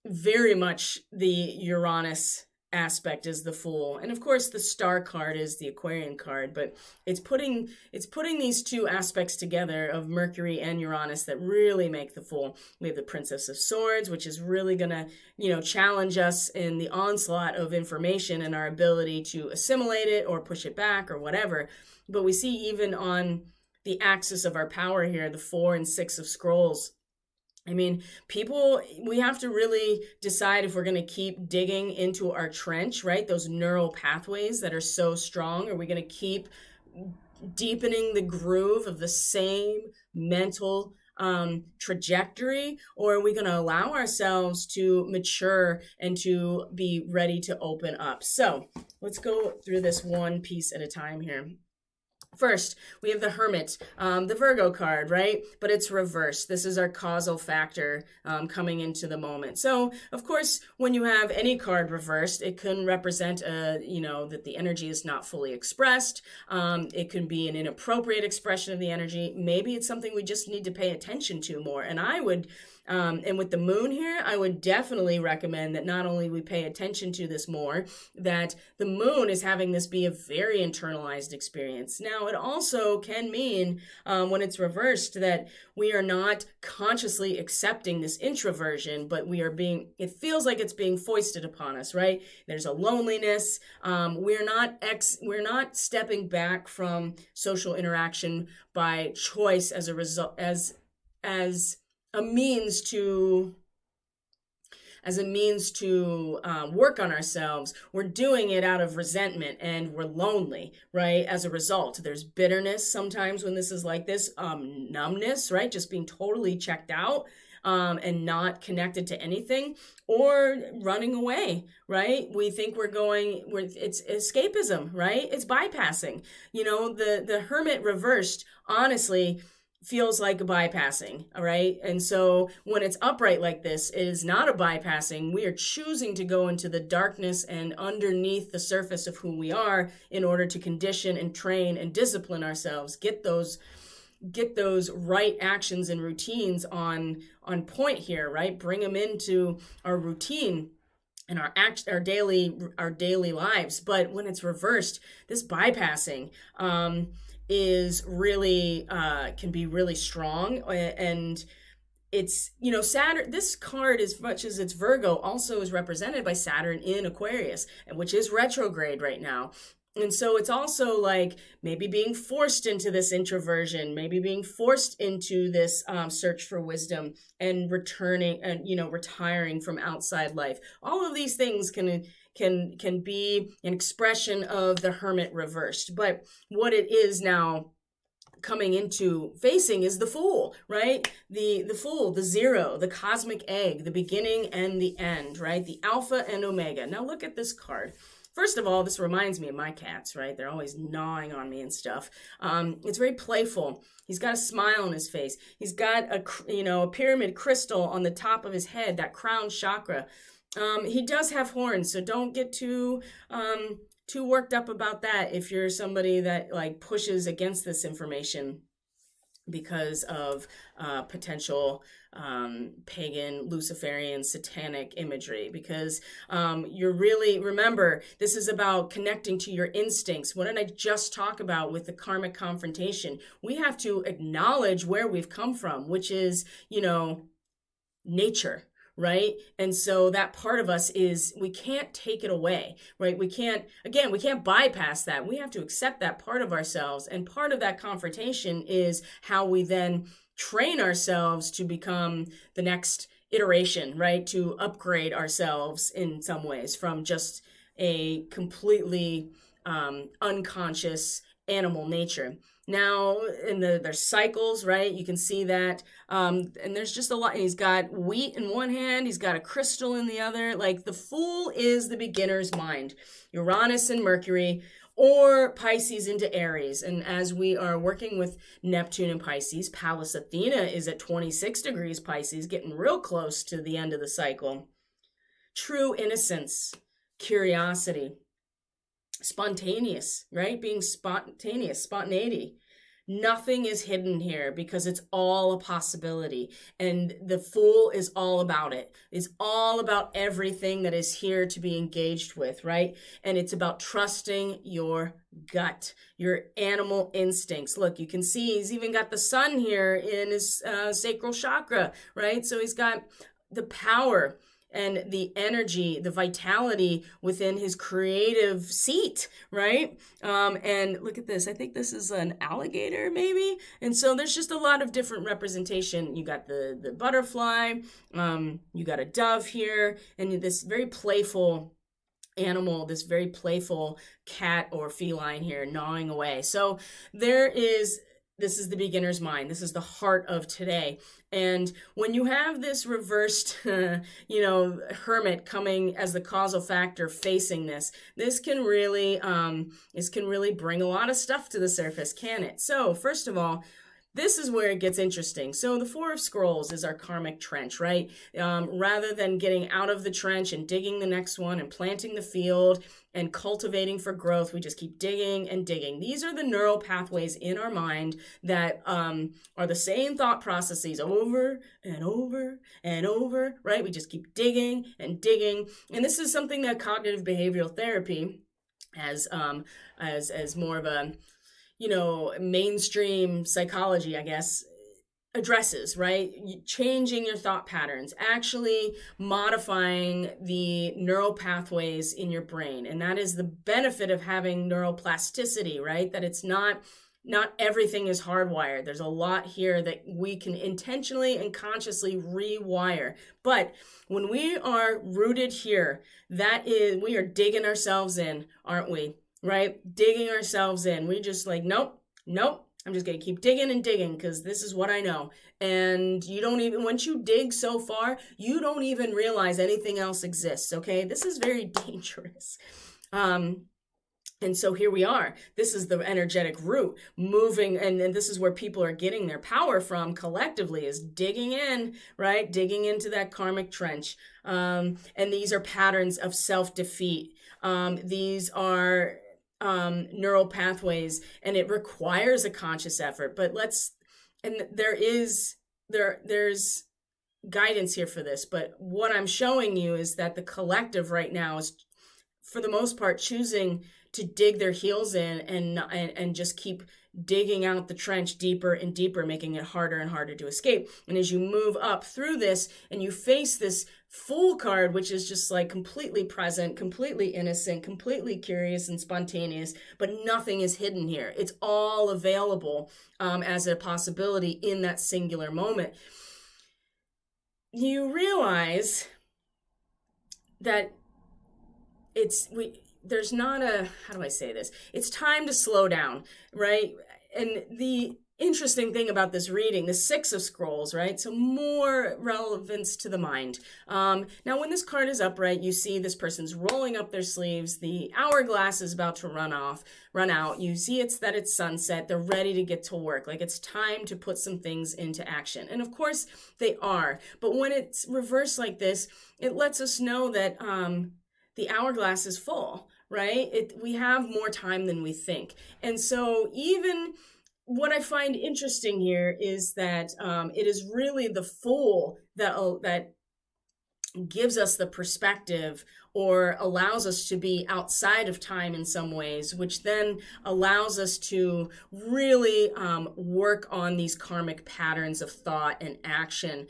very much the Uranus aspect is the Fool, and of course the Star card is the Aquarian card, but it's putting these two aspects together of Mercury and Uranus that really make the Fool. We have the Princess of Swords, which is really gonna challenge us in the onslaught of information and our ability to assimilate it or push it back or whatever. But we see even on the axis of our power here, the 4 and 6 of Scrolls. I mean, we have to really decide if we're going to keep digging into our trench, right? Those neural pathways that are so strong. Are we going to keep deepening the groove of the same mental trajectory, or are we going to allow ourselves to mature and to be ready to open up? So let's go through this one piece at a time here. First, we have the Hermit, the Virgo card, right? But it's reversed. This is our causal factor coming into the moment. So, of course, when you have any card reversed, it can represent, that the energy is not fully expressed. It can be an inappropriate expression of the energy. Maybe it's something we just need to pay attention to more. And I would... and with the Moon here, I would definitely recommend that not only we pay attention to this more, that the Moon is having this be a very internalized experience. Now, it also can mean, when it's reversed, that we are not consciously accepting this introversion, but it feels like it's being foisted upon us, right? There's a loneliness. We're not stepping back from social interaction by choice as a result, as a means to work on ourselves. We're doing it out of resentment, and we're lonely, right? As a result, there's bitterness sometimes when this is like this, numbness, right? Just being totally checked out, and not connected to anything, or running away, right? We think it's escapism, right? It's bypassing. The Hermit reversed, honestly, feels like a bypassing, all right? And so when it's upright like this, it is not a bypassing. We are choosing to go into the darkness and underneath the surface of who we are in order to condition and train and discipline ourselves, get those right actions and routines on point here, right? Bring them into our routine and our daily lives. But when it's reversed, this bypassing is really can be really strong, and it's Saturn. This card, as much as it's Virgo, also is represented by Saturn in Aquarius, and which is retrograde right now. And so it's also like maybe being forced into this introversion, maybe being forced into this search for wisdom and returning and retiring from outside life. All of these things can be an expression of the Hermit reversed. But what it is now coming into facing is the Fool, right? The Fool, the zero, the cosmic egg, the beginning and the end, right? The Alpha and Omega. Now look at this card. First of all, this reminds me of my cats, right? They're always gnawing on me and stuff. It's very playful. He's got a smile on his face. He's got a pyramid crystal on the top of his head, that crown chakra. He does have horns, so don't get too worked up about that if you're somebody that pushes against this information because of potential pagan, Luciferian, satanic imagery, because you're really, remember, this is about connecting to your instincts. What did I just talk about with the karmic confrontation? We have to acknowledge where we've come from, which is, nature. Right? And so that part of us we can't take it away, right? We can't bypass that. We have to accept that part of ourselves. And part of that confrontation is how we then train ourselves to become the next iteration, right? To upgrade ourselves in some ways from just a completely unconscious animal nature. Now, there's cycles, right? You can see that. And there's just a lot. And he's got wheat in one hand. He's got a crystal in the other. Like, the Fool is the beginner's mind. Uranus and Mercury, or Pisces into Aries. And as we are working with Neptune and Pisces, Pallas Athena is at 26 degrees Pisces, getting real close to the end of the cycle. True innocence, curiosity, spontaneous, right? Being spontaneous, spontaneity. Nothing is hidden here because it's all a possibility. And the Fool is all about it. It's all about everything that is here to be engaged with, right? And it's about trusting your gut, your animal instincts. Look, you can see he's even got the sun here in his sacral chakra, right? So he's got the power and the energy, the vitality within his creative seat, right? And look at this. I think this is an alligator, maybe. And so there's just a lot of different representation. You got the butterfly, you got a dove here, and this very playful animal, this very playful cat or feline here gnawing away. So this is the beginner's mind. This is the heart of today. And when you have this reversed, hermit coming as the causal factor facing this can really bring a lot of stuff to the surface, can it? So first of all, this is where it gets interesting. So the Four of Scrolls is our karmic trench, right? Rather than getting out of the trench and digging the next one and planting the field and cultivating for growth, we just keep digging and digging. These are the neural pathways in our mind that are the same thought processes over and over and over, right? We just keep digging and digging. And this is something that cognitive behavioral therapy as more of a mainstream psychology, I guess, addresses, right? Changing your thought patterns, actually modifying the neural pathways in your brain. And that is the benefit of having neuroplasticity, right? That it's not everything is hardwired. There's a lot here that we can intentionally and consciously rewire. But when we are rooted here, we are digging ourselves in, aren't we? Right? Digging ourselves in. We just like, nope. I'm just going to keep digging and digging because this is what I know. And once you dig so far, you don't even realize anything else exists. Okay. This is very dangerous. And so here we are. This is the energetic root moving. And this is where people are getting their power from collectively, is digging in, right? Digging into that karmic trench. And these are patterns of self-defeat. These are neural pathways, and it requires a conscious effort. But there's guidance here for this. But what I'm showing you is that the collective right now is, for the most part, choosing to dig their heels in and just keep digging out the trench deeper and deeper, making it harder and harder to escape. And as you move up through this and you face this Fool card, which is just like completely present, completely innocent, completely curious and spontaneous, but nothing is hidden here. It's all available as a possibility in that singular moment. You realize that there's not how do I say this? It's time to slow down, right? And the interesting thing about this reading, the Six of Scrolls, right? So more relevance to the mind. Now, when this card is upright, you see this person's rolling up their sleeves. The hourglass is about to run out. You see that it's sunset. They're ready to get to work. Like, it's time to put some things into action. And of course they are. But when it's reversed like this, it lets us know that the hourglass is full, right? We have more time than we think. And so even what I find interesting here is that it is really the Fool that gives us the perspective, or allows us to be outside of time in some ways, which then allows us to really work on these karmic patterns of thought and action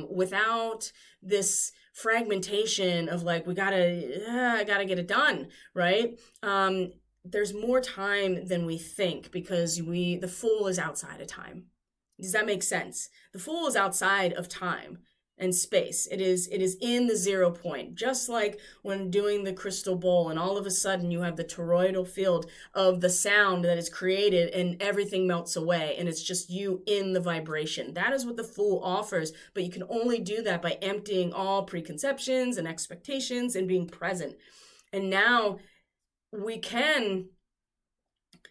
without this fragmentation of like, I gotta get it done, right? There's more time than we think because the Fool is outside of time. Does that make sense? The Fool is outside of time. and space. It is in the 0 point, just like when doing the crystal bowl, and all of a sudden you have the toroidal field of the sound that is created and everything melts away, and it's just you in the vibration. That is what the Fool offers, but you can only do that by emptying all preconceptions and expectations and being present. And now we can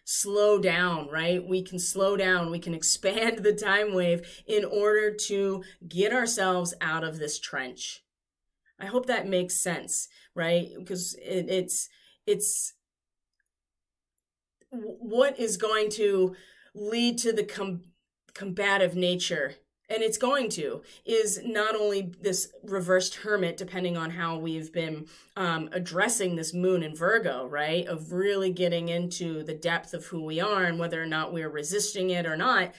slow down, right? We can slow down, we can expand the time wave in order to get ourselves out of this trench. I hope that makes sense, right? Because it's what is going to lead to the combative nature, and it's going to, is not only this reversed hermit, depending on how we've been addressing this moon in Virgo, right? Of really getting into the depth of who we are and whether or not we're resisting it or not.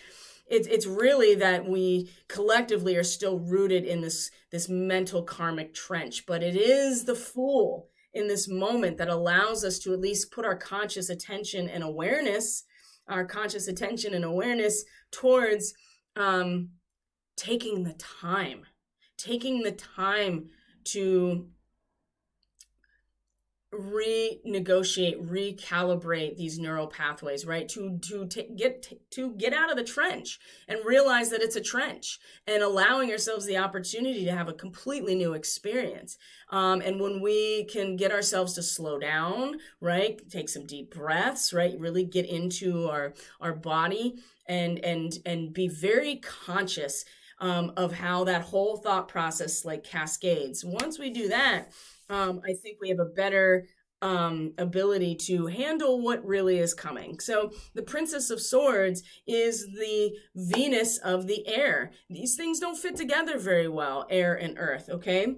It's really that we collectively are still rooted in this mental karmic trench, but it is the Fool in this moment that allows us to at least put our conscious attention and awareness towards taking the time to renegotiate, recalibrate these neural pathways, right? To get out of the trench and realize that it's a trench, and allowing ourselves the opportunity to have a completely new experience. And when we can get ourselves to slow down, right? Take some deep breaths, right? Really get into our body and be very conscious of how that whole thought process like cascades. Once we do that, I think we have a better ability to handle what really is coming. So the Princess of Swords is the Venus of the air. These things don't fit together very well, air and earth, okay?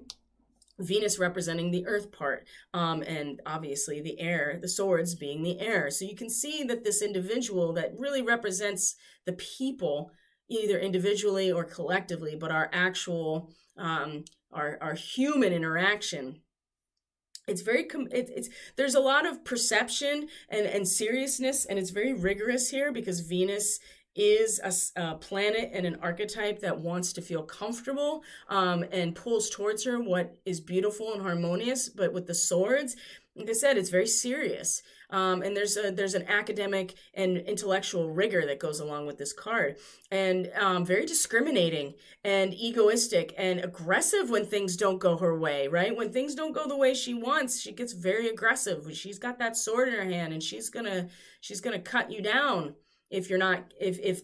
Venus representing the earth part, and obviously the air, the swords being the air. So you can see that this individual that really represents the people, either individually or collectively, but our actual, our human interaction. It's very, there's a lot of perception and seriousness, and it's very rigorous here because Venus is a planet and an archetype that wants to feel comfortable and pulls towards her what is beautiful and harmonious. But with the swords, like I said, it's very serious. And there's an academic and intellectual rigor that goes along with this card, and very discriminating and egoistic and aggressive when things don't go her way, right? When things don't go the way she wants, she gets very aggressive. She's got that sword in her hand, and she's gonna cut you down if you're not, if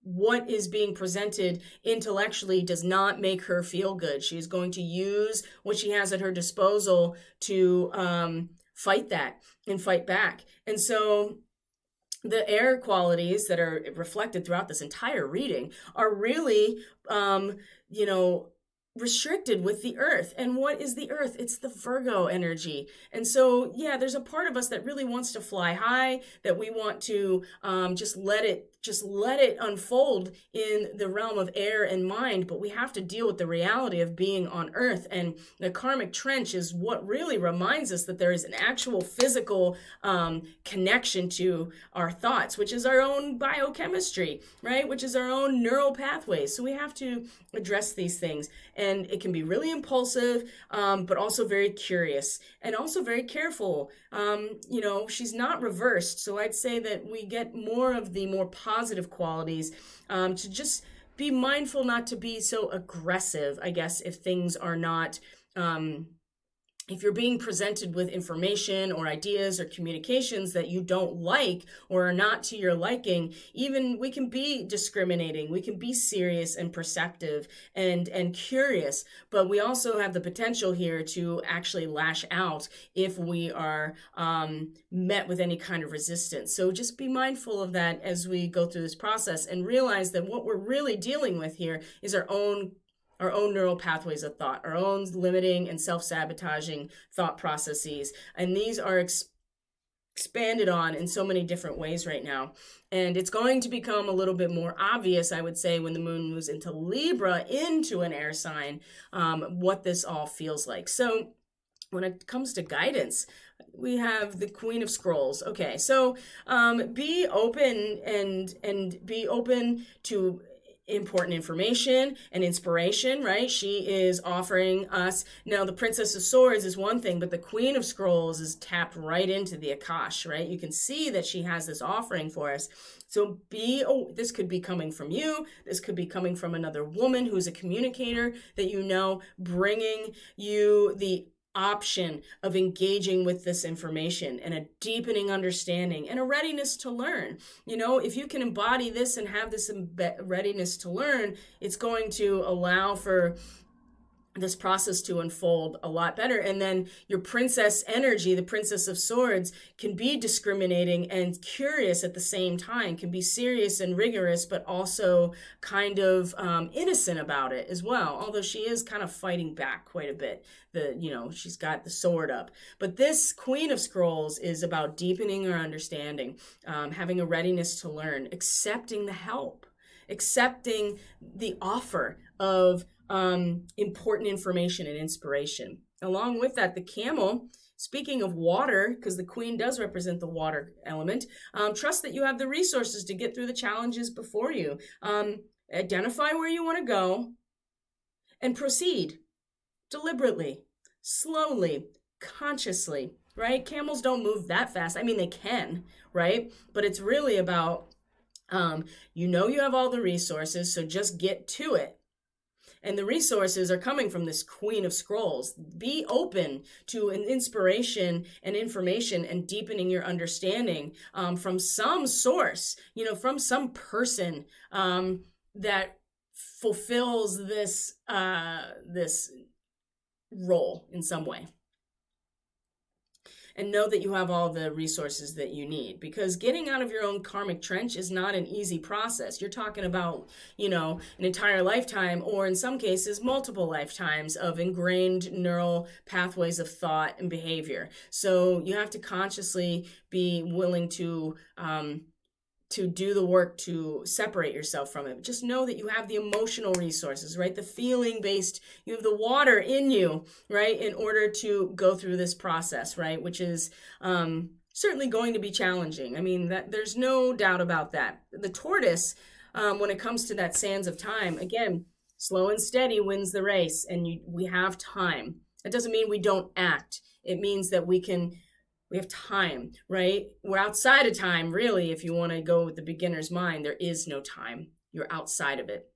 what is being presented intellectually does not make her feel good. She's going to use what she has at her disposal to fight that and fight back. And so the air qualities that are reflected throughout this entire reading are really, restricted with the earth. And what is the earth? It's the Virgo energy. And so, yeah, there's a part of us that really wants to fly high, that we want to just let it unfold in the realm of air and mind. But we have to deal with the reality of being on earth. And the karmic trench is what really reminds us that there is an actual physical connection to our thoughts, which is our own biochemistry, right? Which is our own neural pathways. So we have to address these things. And it can be really impulsive, but also very curious and also very careful. She's not reversed. So I'd say that we get more of the more positive qualities, to just be mindful not to be so aggressive, I guess, if things are not, if you're being presented with information or ideas or communications that you don't like or are not to your liking, even we can be discriminating, we can be serious and perceptive and curious, but we also have the potential here to actually lash out if we are met with any kind of resistance. So just be mindful of that as we go through this process, and realize that what we're really dealing with here is our own neural pathways of thought, our own limiting and self-sabotaging thought processes. And these are expanded on in so many different ways right now. And it's going to become a little bit more obvious, I would say, when the moon moves into Libra, into an air sign, what this all feels like. So when it comes to guidance, we have the Queen of Scrolls. Okay, so be open and be open to important information and inspiration, right? She is offering us. Now, the Princess of Swords is one thing, but the Queen of Scrolls is tapped right into the Akash, right? You can see that she has this offering for us. So this could be coming from you. This could be coming from another woman who's a communicator that you know, bringing you the option of engaging with this information and a deepening understanding and a readiness to learn. You know, if you can embody this and have this readiness to learn, it's going to allow for this process to unfold a lot better. And then your princess energy, the Princess of Swords, can be discriminating and curious at the same time, can be serious and rigorous, but also kind of innocent about it as well. Although she is kind of fighting back quite a bit. She's got the sword up. But this Queen of Scrolls is about deepening our understanding, having a readiness to learn, accepting the help, accepting the offer of important information and inspiration. Along with that, the camel, speaking of water, because the queen does represent the water element, trust that you have the resources to get through the challenges before you. Identify where you want to go and proceed deliberately, slowly, consciously, right? Camels don't move that fast. I mean, they can, right? But it's really about, you have all the resources, so just get to it. And the resources are coming from this Queen of Scrolls. Be open to an inspiration and information and deepening your understanding from some source, from some person that fulfills this role in some way. And know that you have all the resources that you need, because getting out of your own karmic trench is not an easy process. You're talking about, an entire lifetime, or in some cases, multiple lifetimes of ingrained neural pathways of thought and behavior. So you have to consciously be willing to do the work to separate yourself from it. Just know that you have the emotional resources, right? The feeling-based, you have the water in you, right? In order to go through this process, right? Which is certainly going to be challenging. I mean, there's no doubt about that. The tortoise, when it comes to that sands of time, again, slow and steady wins the race, and we have time. That doesn't mean we don't act. It means that we have time, right? We're outside of time, really. If you want to go with the beginner's mind, there is no time. You're outside of it.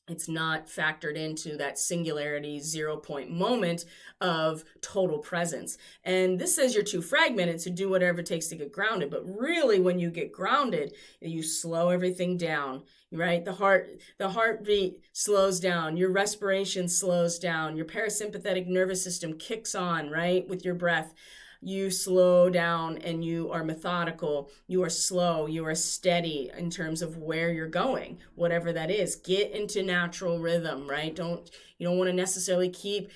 It's not factored into that singularity 0-point moment of total presence. And this says you're too fragmented to do whatever it takes to get grounded. But really, when you get grounded, you slow everything down, right? The heartbeat slows down. Your respiration slows down. Your parasympathetic nervous system kicks on, right? With your breath. You slow down and you are methodical, you are slow, you are steady in terms of where you're going, whatever that is. Get into natural rhythm, right? You don't want to necessarily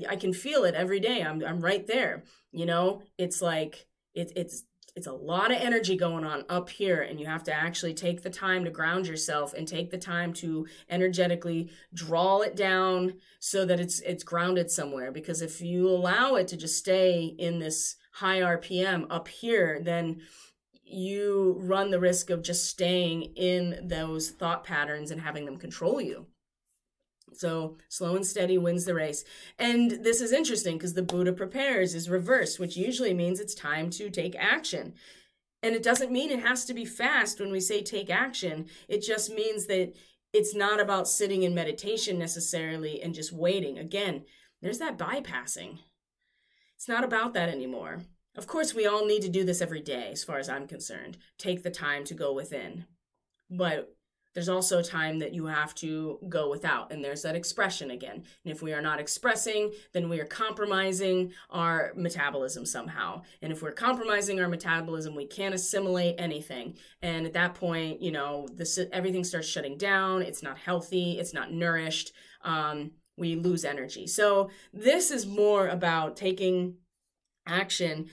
I can feel it every day. I'm right there. It's like, it's a lot of energy going on up here, and you have to actually take the time to ground yourself and take the time to energetically draw it down so that it's grounded somewhere. Because if you allow it to just stay in this high RPM up here, then you run the risk of just staying in those thought patterns and having them control you. So slow and steady wins the race. And this is interesting because the Buddha prepares is reversed, which usually means it's time to take action. And it doesn't mean it has to be fast when we say take action. It just means that it's not about sitting in meditation necessarily and just waiting. Again, there's that bypassing. It's not about that anymore. Of course, we all need to do this every day, as far as I'm concerned. Take the time to go within. But there's also time that you have to go without. And there's that expression again. And if we are not expressing, then we are compromising our metabolism somehow. And if we're compromising our metabolism, we can't assimilate anything. And at that point, everything starts shutting down. It's not healthy. It's not nourished. We lose energy. So this is more about taking action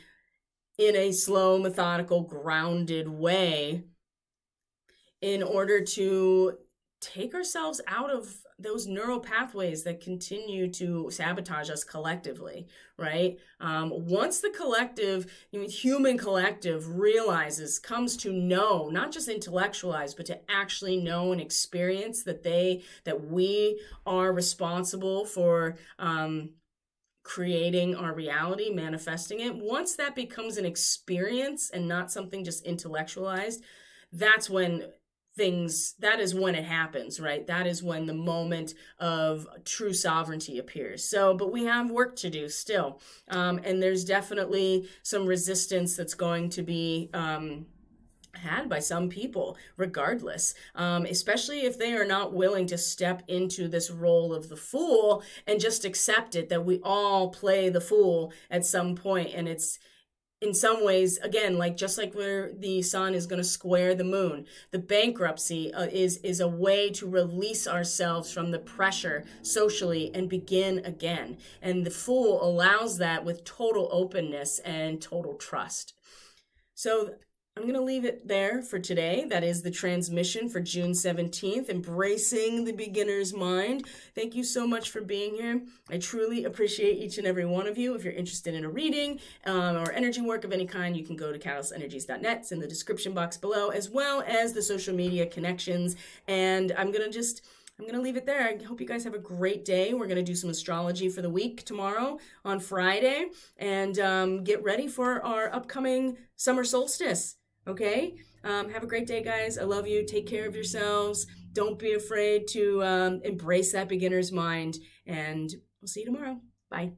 in a slow, methodical, grounded way in order to take ourselves out of those neural pathways that continue to sabotage us collectively, right? Once the collective, human collective comes to know, not just intellectualize, but to actually know and experience that we are responsible for creating our reality, manifesting it. Once that becomes an experience and not something just intellectualized, that is when it happens, right? That is when the moment of true sovereignty appears. But we have work to do still. And there's definitely some resistance that's going to be had by some people, regardless, especially if they are not willing to step into this role of the fool and just accept it, that we all play the fool at some point. And it's, in some ways, again, just like where the sun is going to square the moon, the bankruptcy is a way to release ourselves from the pressure socially and begin again. And the fool allows that with total openness and total trust. So I'm going to leave it there for today. That is the transmission for June 17th, Embracing the Beginner's Mind. Thank you so much for being here. I truly appreciate each and every one of you. If you're interested in a reading or energy work of any kind, you can go to catalystenergies.net. It's in the description box below, as well as the social media connections. And I'm going to leave it there. I hope you guys have a great day. We're going to do some astrology for the week tomorrow on Friday, and get ready for our upcoming summer solstice. Okay? Have a great day, guys. I love you. Take care of yourselves. Don't be afraid to embrace that beginner's mind, and we'll see you tomorrow. Bye.